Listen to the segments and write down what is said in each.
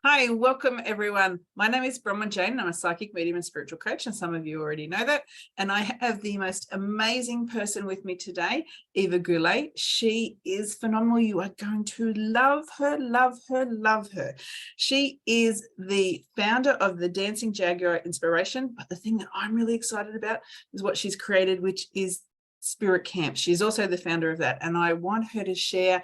Hi, welcome everyone. My name is Bronwyn Jane. I'm a psychic medium and spiritual coach, and some of you already know that. And I have the most amazing person with me today, Eva Goulette. She is phenomenal. You are going to love her, love her, love her. She is the founder of the Dancing Jaguar Inspiration. But the thing that I'm really excited about is what she's created, which is Spirit Camp. She's also the founder of that. And I want her to share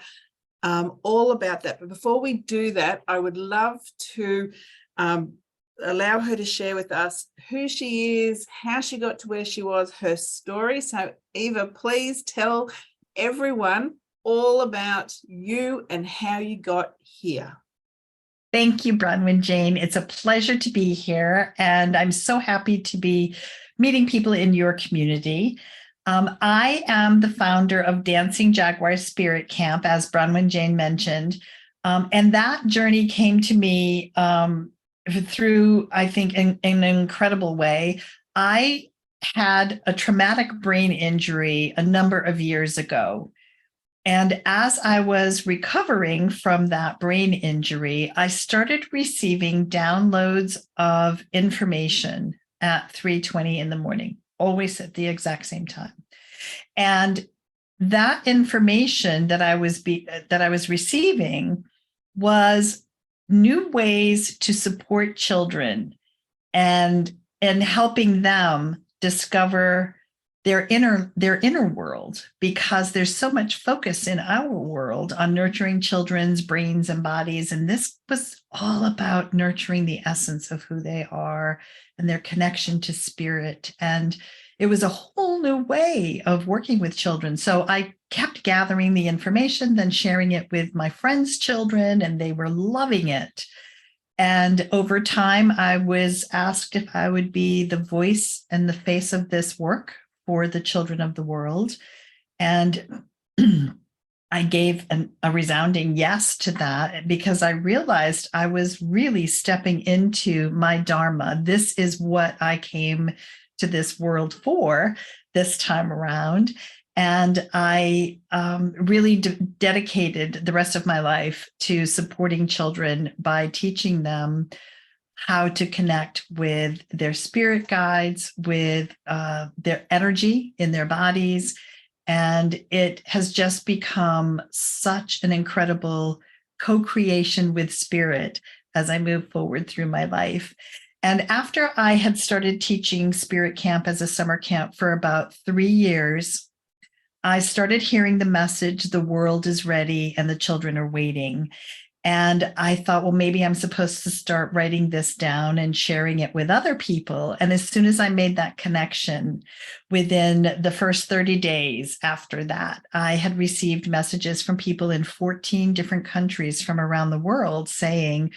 all about that. But before we do that, I would love to allow her to share with us who she is, how she got to where she was, her story. So Eva, please tell everyone all about you and how you got here. Thank you, Bronwyn Jane. It's a pleasure to be here, and I'm so happy to be meeting people in your community. I am the founder of Dancing Jaguar Spirit Camp, as Bronwyn Jane mentioned, and that journey came to me through, I think, in an incredible way. I had a traumatic brain injury a number of years ago. And as I was recovering from that brain injury, I started receiving downloads of information at 3:20 in the morning, always at the exact same time. And that information that I was receiving was new ways to support children and helping them discover their inner world, because there's so much focus in our world on nurturing children's brains and bodies. And this was all about nurturing the essence of who they are and their connection to spirit. And it was a whole new way of working with children. So I kept gathering the information, then sharing it with my friends' children, and they were loving it. And over time, I was asked if I would be the voice and the face of this work for the children of the world. And I gave a resounding yes to that, because I realized I was really stepping into my dharma. This is what I came to this world for this time around. And I really dedicated the rest of my life to supporting children by teaching them how to connect with their spirit guides, with their energy in their bodies. And it has just become such an incredible co-creation with spirit as I move forward through my life. And after I had started teaching Spirit Camp as a summer camp for about 3 years, I started hearing the message, the world is ready and the children are waiting. And I thought, well, maybe I'm supposed to start writing this down and sharing it with other people. And as soon as I made that connection, within the first 30 days after that, I had received messages from people in 14 different countries from around the world saying,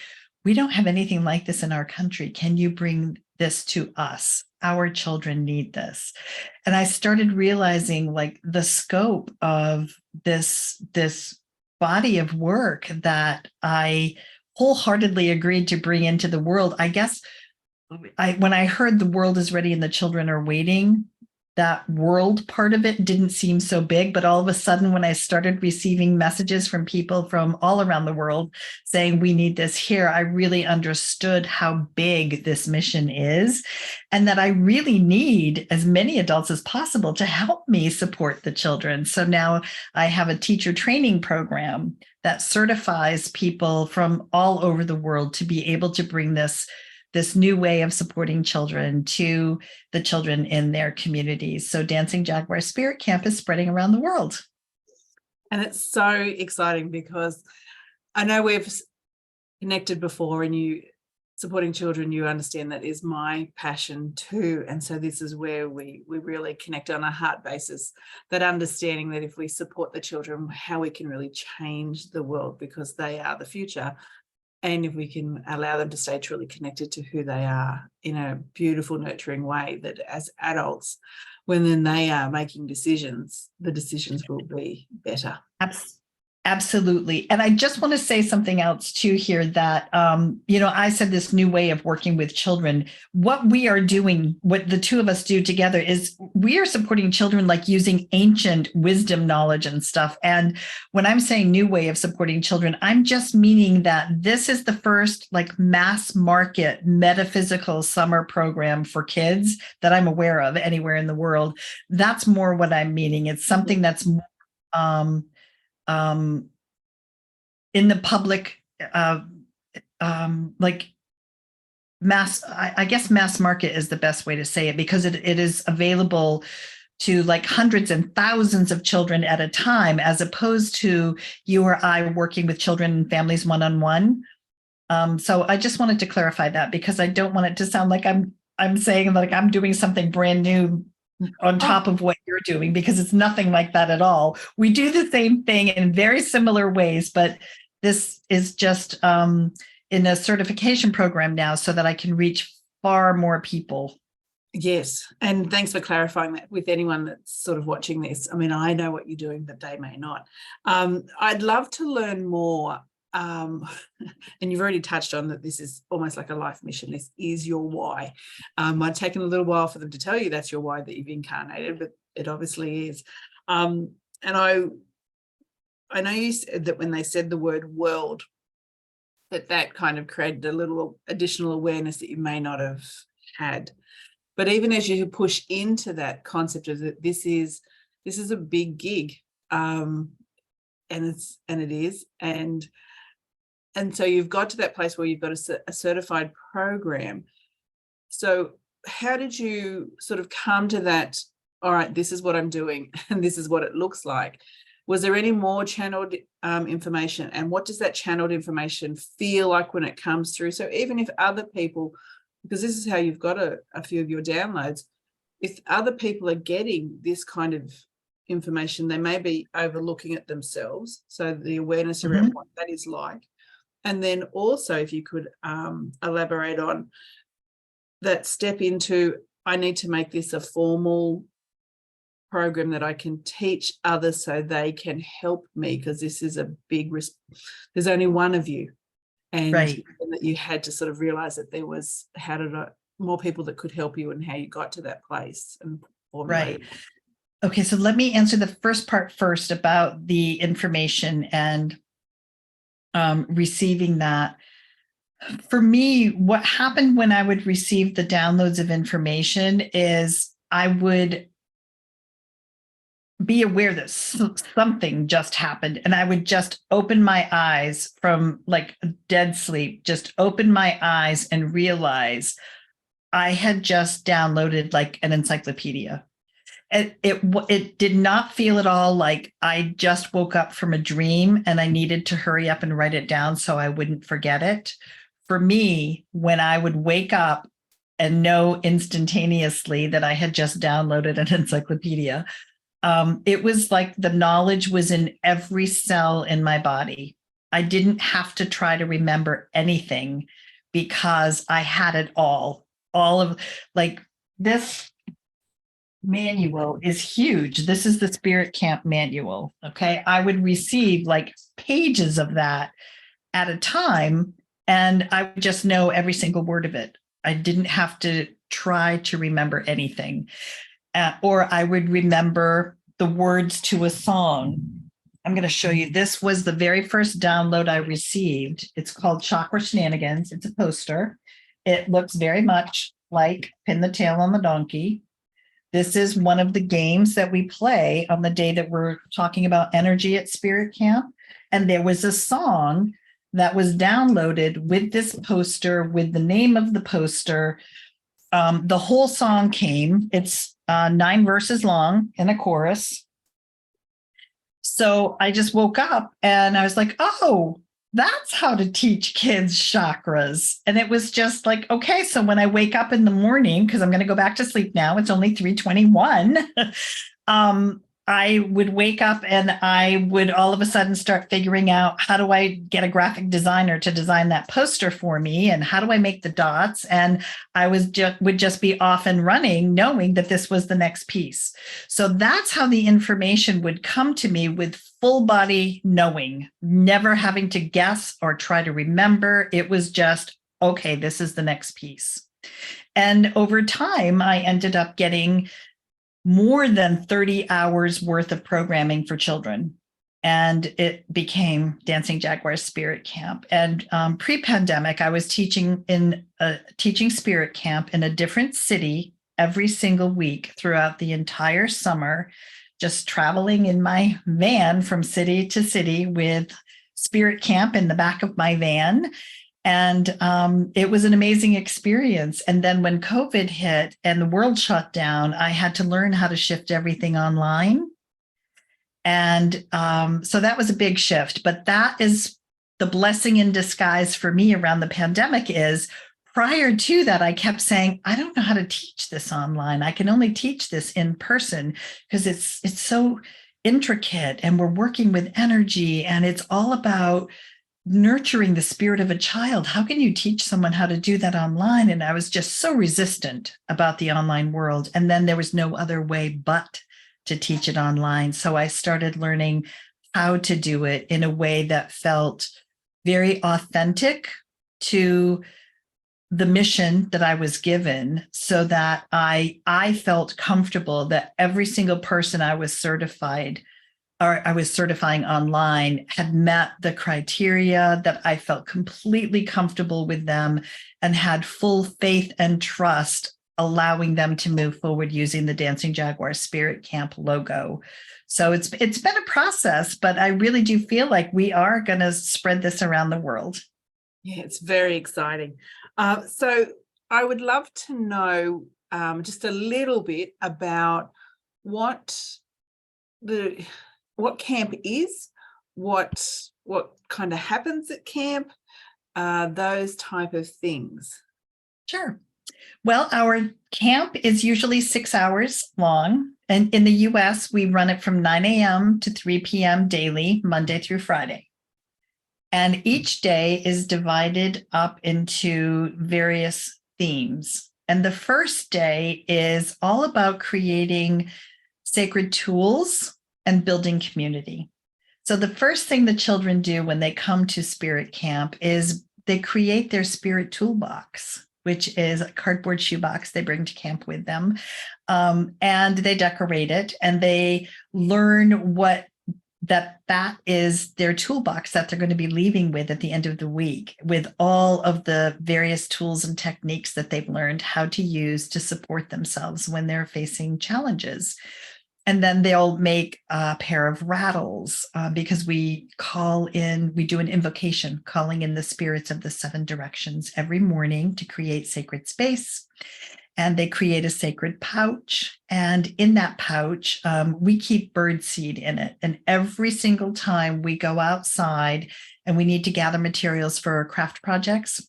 we don't have anything like this in our country. Can you bring this to us? Our children need this. And I started realizing like the scope of this body of work that I wholeheartedly agreed to bring into the world. I guess when I heard the world is ready and the children are waiting, that world part of it didn't seem so big. But all of a sudden, when I started receiving messages from people from all around the world saying, we need this here, I really understood how big this mission is, and that I really need as many adults as possible to help me support the children. So now I have a teacher training program that certifies people from all over the world to be able to bring this new way of supporting children to the children in their communities. So Dancing Jaguar Spirit Camp is spreading around the world. And it's so exciting because I know we've connected before, and you supporting children, you understand that is my passion too. And so this is where we really connect on a heart basis, that understanding that if we support the children, how we can really change the world, because they are the future. And if we can allow them to stay truly connected to who they are in a beautiful, nurturing way, that as adults, when then they are making decisions, the decisions will be better. Absolutely. And I just want to say something else too here that, I said this new way of working with children. What we are doing, what the two of us do together is we are supporting children like using ancient wisdom knowledge and stuff. And when I'm saying new way of supporting children, I'm just meaning that this is the first like mass market metaphysical summer program for kids that I'm aware of anywhere in the world. That's more what I'm meaning. It's something that's in the public, like mass, I guess mass market is the best way to say it, because it is available to like hundreds and thousands of children at a time, as opposed to you or I working with children and families one-on-one. So I just wanted to clarify that, because I don't want it to sound like I'm saying like I'm doing something brand new on top of what you're doing, because it's nothing like that at all. We do the same thing in very similar ways, but this is just in a certification program now so that I can reach far more people. Yes. And thanks for clarifying that with anyone that's sort of watching this. I mean, I know what you're doing, but they may not. I'd love to learn more. And you've already touched on that this is almost like a life mission. This is your why. Might have taken a little while for them to tell you that's your why, that you've incarnated, but it obviously is. And I know you said that when they said the word world, that kind of created a little additional awareness that you may not have had. But even as you push into that concept of that this is a big gig, and it is, and so you've got to that place where you've got a certified program. So how did you sort of come to that? All right, this is what I'm doing, and this is what it looks like. Was there any more channeled information? And what does that channeled information feel like when it comes through? So even if other people, because this is how you've got a few of your downloads, if other people are getting this kind of information, they may be overlooking it themselves. So the awareness around what that is like. And then also, if you could elaborate on that step into, I need to make this a formal program that I can teach others so they can help me, because this is a big risk. There's only one of you. And right. that you had to sort of realize that there was more people that could help you, and how you got to that place. And right. Okay, so let me answer the first part first about the information and receiving that. For me, what happened when I would receive the downloads of information is I would be aware that something just happened, and I would just open my eyes from like a dead sleep, just open my eyes and realize I had just downloaded like an encyclopedia. It did not feel at all like I just woke up from a dream and I needed to hurry up and write it down so I wouldn't forget it. For me, when I would wake up and know instantaneously that I had just downloaded an encyclopedia, it was like the knowledge was in every cell in my body. I didn't have to try to remember anything because I had it all of like this. Manual is huge. This is the Spirit Camp manual. Okay. I would receive like pages of that at a time, and I would just know every single word of it. I didn't have to try to remember anything. Or I would remember the words to a song. I'm going to show you. This was the very first download I received. It's called Chakra Shenanigans. It's a poster. It looks very much like Pin the Tail on the Donkey. This is one of the games that we play on the day that we're talking about energy at Spirit Camp. And there was a song that was downloaded with this poster, with the name of the poster. The whole song came. It's 9 verses long in a chorus. So I just woke up and I was like, oh, that's how to teach kids chakras. And it was just like, okay, so when I wake up in the morning, because I'm going to go back to sleep now, it's only 3:21. I would wake up and I would all of a sudden start figuring out, how do I get a graphic designer to design that poster for me? And how do I make the dots? And I would just be off and running, knowing that this was the next piece. So that's how the information would come to me, with full body knowing, never having to guess or try to remember. It was just, okay, this is the next piece. And over time, I ended up getting more than 30 hours worth of programming for children. And it became Dancing Jaguar Spirit Camp. And pre-pandemic, I was teaching Spirit Camp in a different city every single week throughout the entire summer, just traveling in my van from city to city with Spirit Camp in the back of my van. And it was an amazing experience. And then when COVID hit and the world shut down, I had to learn how to shift everything online. And so that was a big shift. But that is the blessing in disguise for me around the pandemic. Is prior to that, I kept saying, I don't know how to teach this online. I can only teach this in person because it's so intricate, and we're working with energy, and it's all about nurturing the spirit of a child. How can you teach someone how to do that online? And I was just so resistant about the online world. And then there was no other way but to teach it online. So I started learning how to do it in a way that felt very authentic to the mission that I was given, so that I felt comfortable that every single person I was certifying online had met the criteria, that I felt completely comfortable with them and had full faith and trust, allowing them to move forward using the Dancing Jaguar Spirit Camp logo. So it's been a process, but I really do feel like we are going to spread this around the world. Yeah, it's very exciting. So I would love to know just a little bit about what camp is, what kind of happens at camp, those type of things. Sure. Well, our camp is usually 6 hours long. And in the US, we run it from 9 a.m. to 3 p.m. daily, Monday through Friday. And each day is divided up into various themes. And the first day is all about creating sacred tools and building community. So the first thing the children do when they come to Spirit Camp is they create their spirit toolbox, which is a cardboard shoebox they bring to camp with them. And they decorate it, and they learn what that is their toolbox that they're going to be leaving with at the end of the week, with all of the various tools and techniques that they've learned how to use to support themselves when they're facing challenges. And then they'll make a pair of rattles because we do an invocation, calling in the spirits of the 7 directions every morning to create sacred space. And they create a sacred pouch. And in that pouch, we keep birdseed in it. And every single time we go outside and we need to gather materials for craft projects,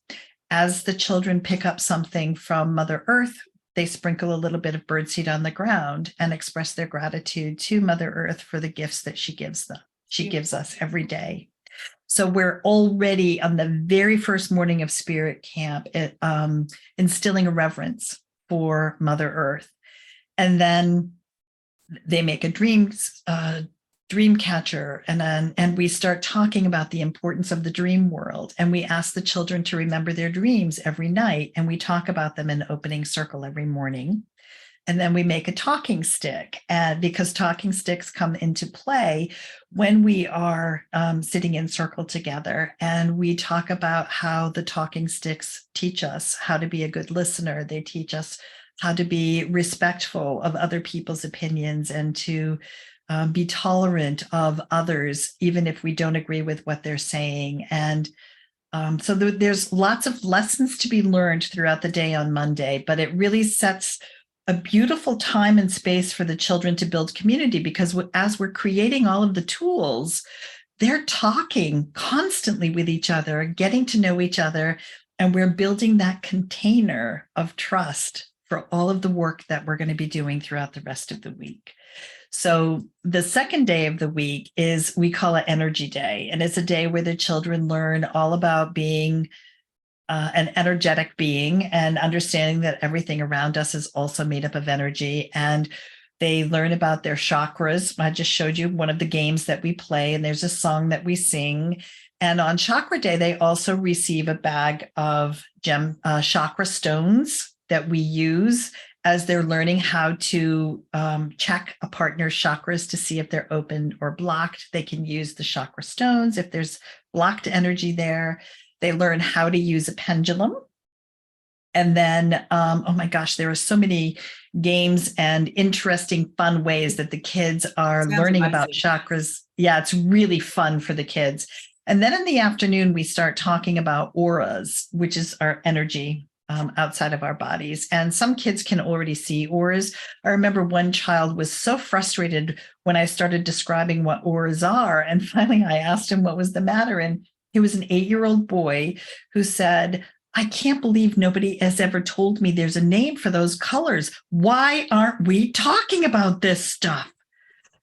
as the children pick up something from Mother Earth, they sprinkle a little bit of birdseed on the ground and express their gratitude to Mother Earth for the gifts that she gives them. She gives us every day. So we're already on the very first morning of Spirit Camp, instilling a reverence for Mother Earth. And then they make a dream catcher, and we start talking about the importance of the dream world. And we ask the children to remember their dreams every night, and we talk about them in opening circle every morning. And then we make a talking stick, because talking sticks come into play when we are sitting in circle together. And we talk about how the talking sticks teach us how to be a good listener. They teach us how to be respectful of other people's opinions, and to be tolerant of others, even if we don't agree with what they're saying. And so there's lots of lessons to be learned throughout the day on Monday, but it really sets a beautiful time and space for the children to build community, because as we're creating all of the tools, they're talking constantly with each other, getting to know each other, and we're building that container of trust for all of the work that we're going to be doing throughout the rest of the week. So the second day of the week is, we call it Energy Day. And it's a day where the children learn all about being an energetic being and understanding that everything around us is also made up of energy. And they learn about their chakras. I just showed you one of the games that we play, and there's a song that we sing. And on Chakra Day, they also receive a bag of chakra stones that we use as they're learning how to check a partner's chakras to see if they're open or blocked. They can use the chakra stones if there's blocked energy there. They learn how to use a pendulum. And then, oh my gosh, there are so many games and interesting, fun ways that the kids are learning about chakras. Yeah, it's really fun for the kids. And then in the afternoon, we start talking about auras, which is our energy outside of our bodies. And some kids can already see auras. I remember one child was so frustrated when I started describing what auras are. And finally, I asked him what was the matter. And he was an 8-year-old boy who said, I can't believe nobody has ever told me there's a name for those colors. Why aren't we talking about this stuff?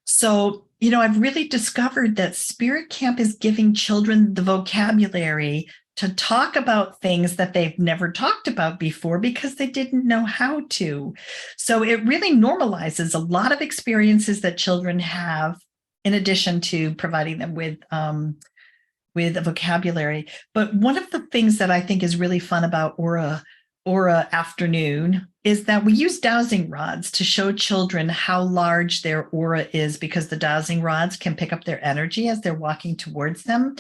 So, I've really discovered that Spirit Camp is giving children the vocabulary to talk about things that they've never talked about before because they didn't know how to. So it really normalizes a lot of experiences that children have, in addition to providing them with a vocabulary. But one of the things that I think is really fun about Aura Afternoon is that we use dowsing rods to show children how large their aura is, because the dowsing rods can pick up their energy as they're walking towards them.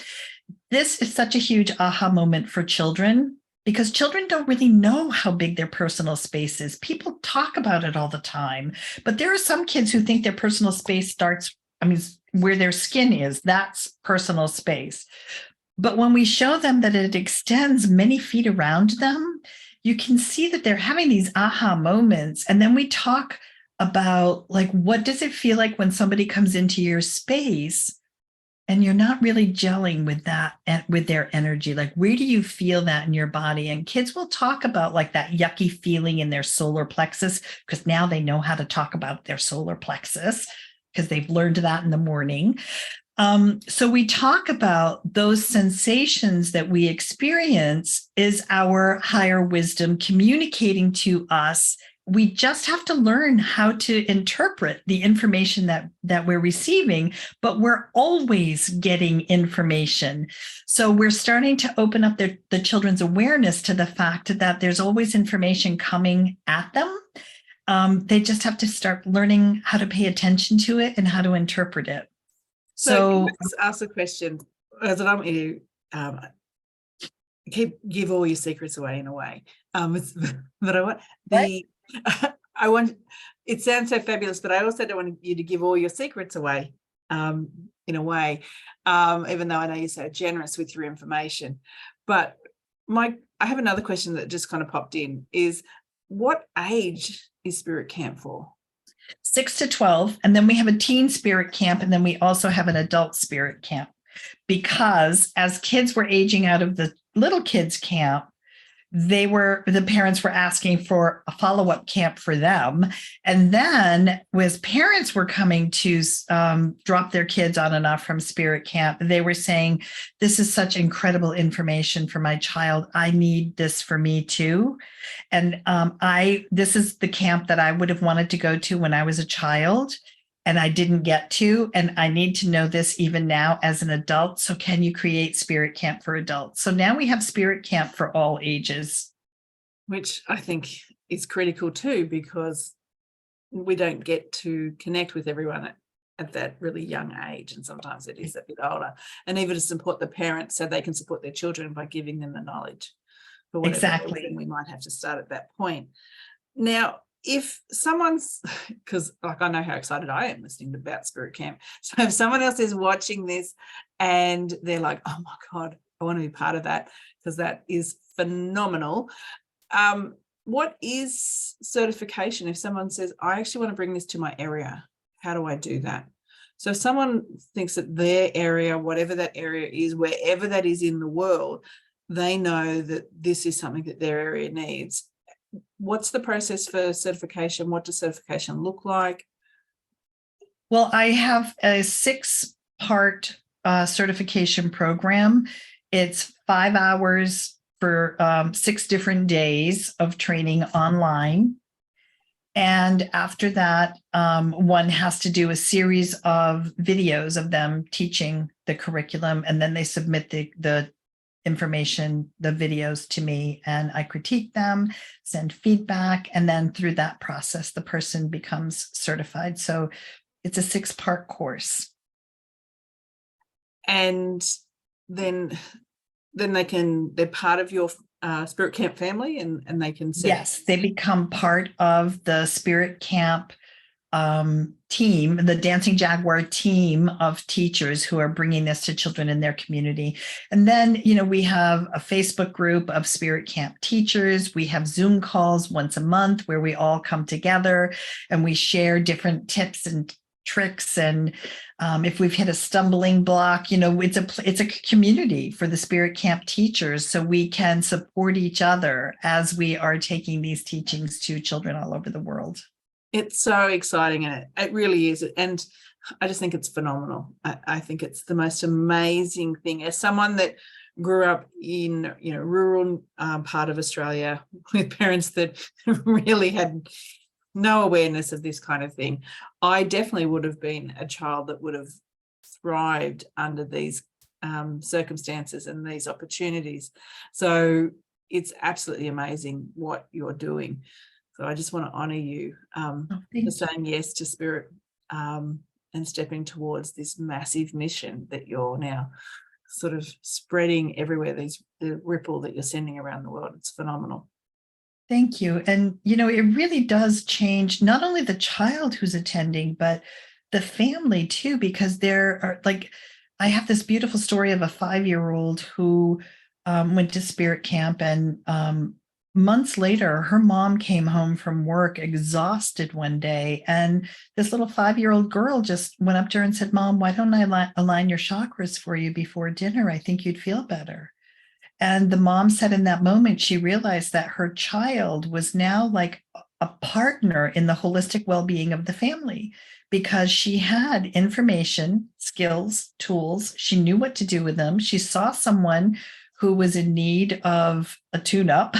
This is such a huge aha moment for children, because children don't really know how big their personal space is. People talk about it all the time, but there are some kids who think their personal space starts, where their skin is, that's personal space. But when we show them that it extends many feet around them, you can see that they're having these aha moments. And then we talk about, like, what does it feel like when somebody comes into your space and you're not really gelling with that, with their energy? Like, where do you feel that in your body? And kids will talk about, like, that yucky feeling in their solar plexus, because now they know how to talk about their solar plexus, because they've learned that in the morning. So we talk about those sensations that we experience is our higher wisdom communicating to us. We just have to learn how to interpret the information that we're receiving, but we're always getting information. So we're starting to open up the children's awareness to the fact that there's always information coming at them. They just have to start learning how to pay attention to it and how to interpret it. So let's ask a question, as I don't want you to give all your secrets away in a way. But I want, it sounds so fabulous, but I also don't want you to give all your secrets away in a way, even though I know you're so generous with your information. But I have another question that just kind of popped in, is what age is Spirit Camp for? 6 to 12. And then we have a teen Spirit Camp. And then we also have an adult Spirit Camp, because as kids were aging out of the little kids camp, the parents were asking for a follow-up camp for them. And then as parents were coming to drop their kids on and off from Spirit Camp, they were saying, this is such incredible information for my child. I need this for me too. And this is the camp that I would have wanted to go to when I was a child, and I didn't get to, and I need to know this even now as an adult. So can you create Spirit Camp for adults? So now we have Spirit Camp for all ages. Which I think is critical too, because we don't get to connect with everyone at that really young age. And sometimes it is a bit older. And even to support the parents so they can support their children by giving them the knowledge. For whatever exactly. reason, we might have to start at that point. Now, if someone's, because like I know how excited I am listening about Spirit Camp. So if someone else is watching this and they're like, oh my God, I want to be part of that, because that is phenomenal. What is certification? If someone says, I actually want to bring this to my area, how do I do that? So if someone thinks that their area, whatever that area is, wherever that is in the world, they know that this is something that their area needs. What's the process for certification? What does certification look like? Well, I have a 6-part certification program. It's 5 hours for 6 different days of training online. And after that, one has to do a series of videos of them teaching the curriculum, and then they submit the information, the videos to me, and I critique them, send feedback, and then through that process, the person becomes certified. So it's a 6-part course. And then they're part of your Spirit Camp family, and they can set. Yes, they become part of the Spirit Camp team, the Dancing Jaguar team of teachers who are bringing this to children in their community. And then, we have a Facebook group of Spirit Camp teachers. We have Zoom calls once a month where we all come together and we share different tips and tricks. And if we've hit a stumbling block, it's a community for the Spirit Camp teachers, so we can support each other as we are taking these teachings to children all over the world. It's so exciting, and it really is. And I just think it's phenomenal. I think it's the most amazing thing. As someone that grew up in, rural part of Australia with parents that really had no awareness of this kind of thing, I definitely would have been a child that would have thrived under these circumstances and these opportunities. So it's absolutely amazing what you're doing. So I just want to honour you for saying yes to Spirit and stepping towards this massive mission that you're now sort of spreading everywhere, the ripple that you're sending around the world. It's phenomenal. Thank you. And, it really does change not only the child who's attending, but the family too, because there are I have this beautiful story of a 5-year-old who went to Spirit Camp, and months later, her mom came home from work exhausted one day, and this little 5-year-old girl just went up to her and said, "Mom, why don't I align your chakras for you before dinner? I think you'd feel better." And the mom said in that moment, she realized that her child was now like a partner in the holistic well-being of the family, because she had information, skills, tools. She knew what to do with them. She saw someone who was in need of a tune-up.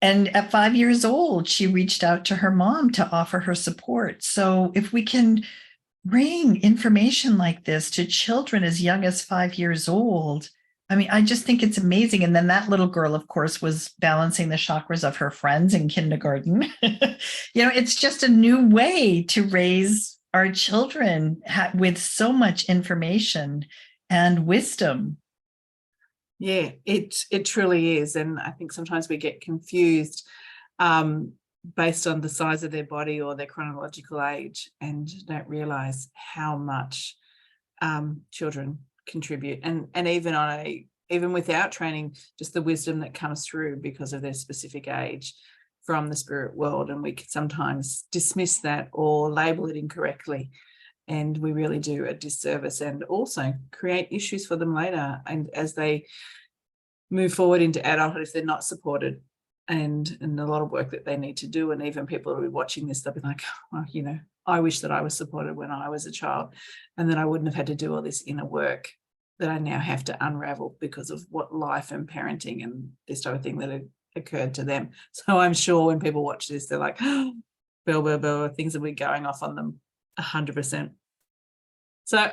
And at 5 years old, she reached out to her mom to offer her support. So if we can bring information like this to children as young as 5 years old, I just think it's amazing. And then that little girl, of course, was balancing the chakras of her friends in kindergarten. It's just a new way to raise our children with so much information and wisdom. Yeah, it truly is. And I think sometimes we get confused based on the size of their body or their chronological age, and don't realize how much children contribute. And even without training, just the wisdom that comes through because of their specific age from the spirit world. And we can sometimes dismiss that or label it incorrectly. And we really do a disservice and also create issues for them later. And as they move forward into adulthood, if they're not supported, and a lot of work that they need to do. And even people who are watching this, they'll be like, oh, I wish that I was supported when I was a child, and then I wouldn't have had to do all this inner work that I now have to unravel because of what life and parenting and this type of thing that had occurred to them. So I'm sure when people watch this, they're like, oh, bell, things will be going off on them 100%. So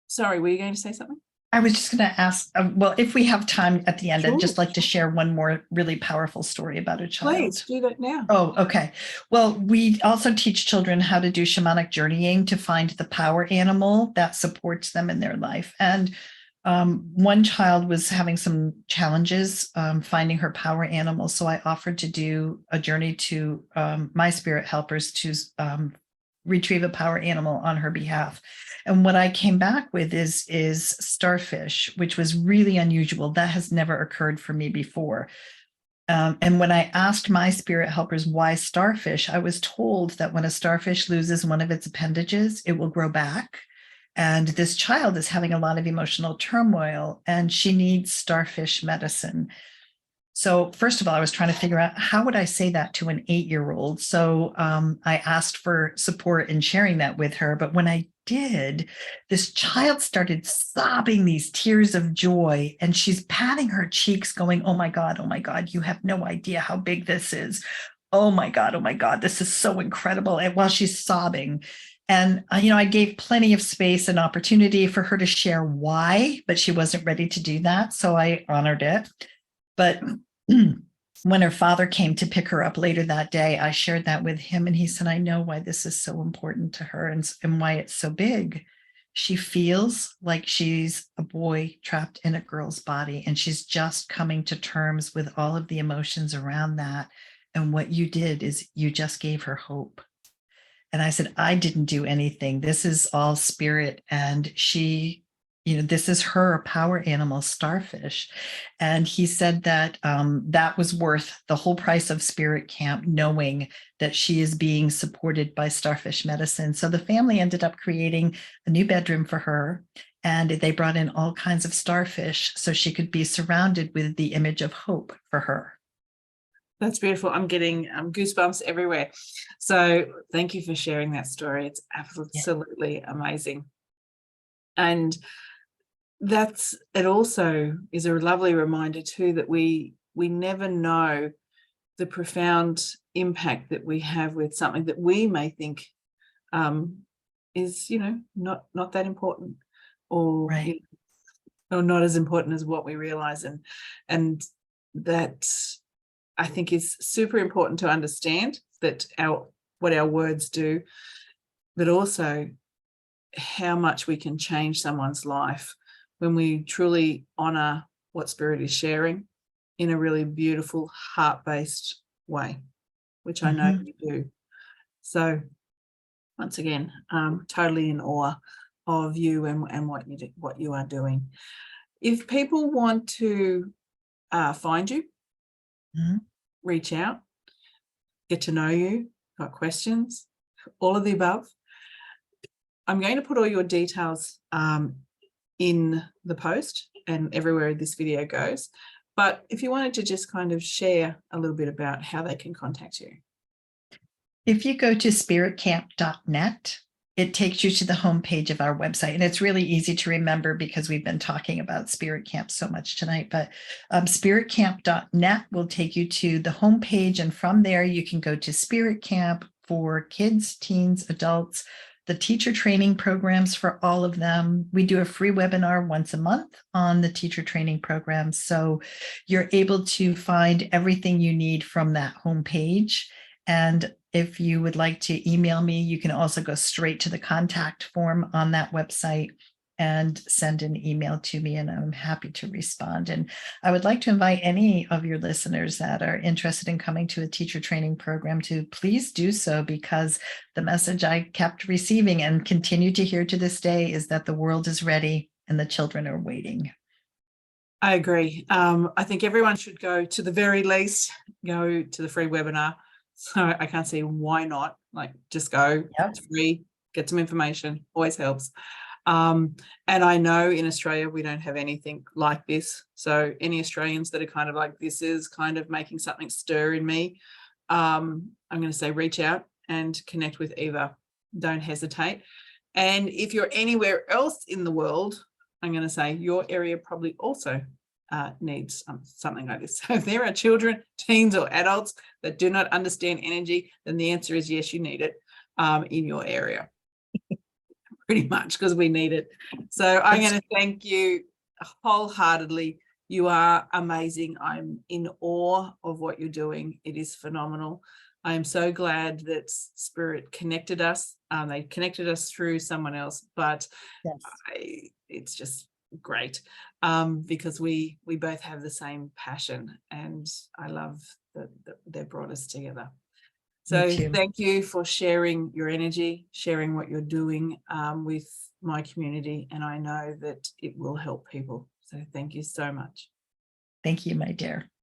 sorry, were you going to say something? I was just going to ask, well, if we have time at the end, Sure. I'd just like to share one more really powerful story about a child. Please do that now. Oh, okay. Well, we also teach children how to do shamanic journeying to find the power animal that supports them in their life. And one child was having some challenges finding her power animal. So I offered to do a journey to my spirit helpers to retrieve a power animal on her behalf. And what I came back with is starfish, which was really unusual. That has never occurred for me before. And when I asked my spirit helpers why starfish, I was told that when a starfish loses one of its appendages, it will grow back. And this child is having a lot of emotional turmoil, and she needs starfish medicine. So first of all, I was trying to figure out how would I say that to an 8-year-old. So I asked for support in sharing that with her. But when I did, this child started sobbing these tears of joy, and she's patting her cheeks going, oh my God, you have no idea how big this is. Oh my God, this is so incredible. And while she's sobbing, and I gave plenty of space and opportunity for her to share why, but she wasn't ready to do that. So I honored it. But when her father came to pick her up later that day, I shared that with him, and he said, I know why this is so important to her and why it's so big. She feels like she's a boy trapped in a girl's body, and she's just coming to terms with all of the emotions around that. And what you did is you just gave her hope. And I said, I didn't do anything. This is all spirit. And she, this is her power animal, starfish. And he said that that was worth the whole price of spirit camp, knowing that she is being supported by starfish medicine. So the family ended up creating a new bedroom for her. And they brought in all kinds of starfish so she could be surrounded with the image of hope for her. That's beautiful. I'm getting goosebumps everywhere. So thank you for sharing that story. It's absolutely amazing. And it also is a lovely reminder too, that we never know the profound impact that we have with something that we may think is, not that important, or, Right. Or not as important as what we realize. And that, I think, is super important to understand, that what our words do, but also how much we can change someone's life when we truly honor what spirit is sharing in a really beautiful, heart-based way, which I know you do. So once again, totally in awe of you and what you are doing. If people want to find you, reach out, get to know you, got questions, all of the above, I'm going to put all your details in the post and everywhere this video goes. But if you wanted to just kind of share a little bit about how they can contact you. If you go to spiritcamp.net, it takes you to the homepage of our website. And it's really easy to remember because we've been talking about Spirit Camp so much tonight. But spiritcamp.net will take you to the homepage. And from there, you can go to Spirit Camp for kids, teens, adults, the teacher training programs for all of them. We do a free webinar once a month on the teacher training program. So you're able to find everything you need from that homepage. And if you would like to email me, you can also go straight to the contact form on that website and send an email to me, and I'm happy to respond. And I would like to invite any of your listeners that are interested in coming to a teacher training program to please do so, because the message I kept receiving and continue to hear to this day is that the world is ready and the children are waiting. I agree. I think everyone should go, to the very least, go to the free webinar. So I can't see why not. Like, just go. Yep. It's free. Get some information. Always helps. And I know in Australia we don't have anything like this. So any Australians that are kind of like, this is kind of making something stir in me, I'm going to say reach out and connect with Eva. Don't hesitate. And if you're anywhere else in the world, I'm going to say your area probably also needs something like this. So if there are children, teens or adults that do not understand energy, then the answer is yes, you need it in your area. Pretty much, because we need it. So I'm going to thank you wholeheartedly. You are amazing. I'm in awe of what you're doing. It is phenomenal. I am so glad that Spirit connected us. They connected us through someone else, but yes. It's just great because we both have the same passion, and I love that they brought us together. So thank you for sharing your energy, sharing what you're doing with my community, and I know that it will help people. So thank you so much. Thank you, my dear.